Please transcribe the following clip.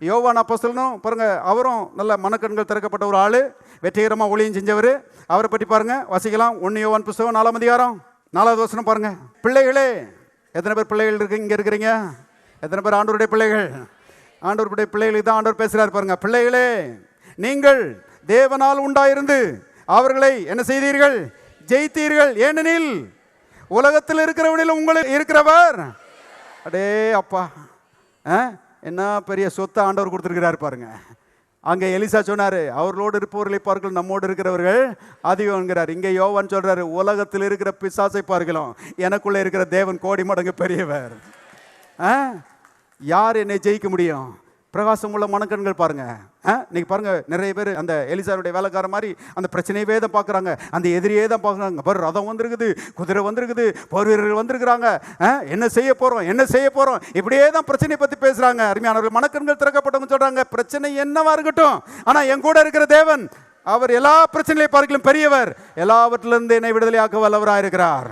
யோவான் அப்போஸ்தலனும் பாருங்க, அவரும் நல்ல மனக்கண்கள் திறக்கப்பட்ட ஒரு ஆளு, வெற்றிகரமாக ஊழியம் செஞ்சவர். அவரை பற்றி பாருங்க, வாசிக்கலாம். 1 யோவான் புஸ்தகம் 4ஆம் அதிகாரம் 4வது வசனம் பாருங்க. பிள்ளைகளே, எத்தனை பேர் பிள்ளைகள் இருக்கு இங்க இருக்கிறீங்க? எத்தனை பேர் ஆண்டவருடைய பிள்ளைகள்? ஆண்டவருடைய பிள்ளைகளுக்கு தான் ஆண்டவர் பேசுறாரு பாருங்க. பிள்ளைகளே, நீங்கள் தேவனால் உண்டாயிருந்து அவர்களை என்ன செய்தீர்கள்? ஜெயித்தீர்கள். ஏனெனில் உலகத்தில் இருக்கிறவனில் உங்களுக்கு இருக்கிறவர். அடே அப்பா, என்ன பெரிய சொத்தை ஆண்டவர் கொடுத்துருக்கிறார் பாருங்க. அங்கே எலிசா சொன்னாரு, அவர்களோடு இருப்பவர்களை பார்க்கலாம் நம்மோடு இருக்கிறவர்கள் அதிகம்ங்கிறார். இங்கே யோவான் சொல்றாரு, உலகத்தில் இருக்கிற பிசாசை பார்க்கலாம் எனக்குள்ள இருக்கிற தேவன் கோடி மடங்கு பெரியவர். யார் என்னை ஜெயிக்க முடியும்? பிரகாசம் உள்ள மனக்கண்கள் பாருங்க. இன்னைக்கு பாருங்க, நிறைய பேர் அந்த எலிசாருடைய வேலைக்கார மாதிரி அந்த பிரச்சனையவே தான் பார்க்குறாங்க, அந்த எதிரியே தான் பார்க்குறாங்க. பாரு, ரதம் வந்திருக்குது, குதிரை வந்திருக்குது, போர் வீரர்கள் வந்திருக்கிறாங்க, என்ன செய்ய போகிறோம் என்ன செய்ய போகிறோம், இப்படியே தான் பிரச்சனையை பற்றி பேசுகிறாங்க. அருமையானவர்கள், மனக்கண்கள் திறக்கப்பட்டவங்க சொல்கிறாங்க, பிரச்சனை என்னவா இருக்கட்டும், ஆனால் என் கூட இருக்கிற தேவன் அவர் எல்லா பிரச்சனையை பார்க்கலும் பெரியவர், எல்லாவற்றிலிருந்து என்னை விடுதலையாக்க வல்லவராக இருக்கிறார்.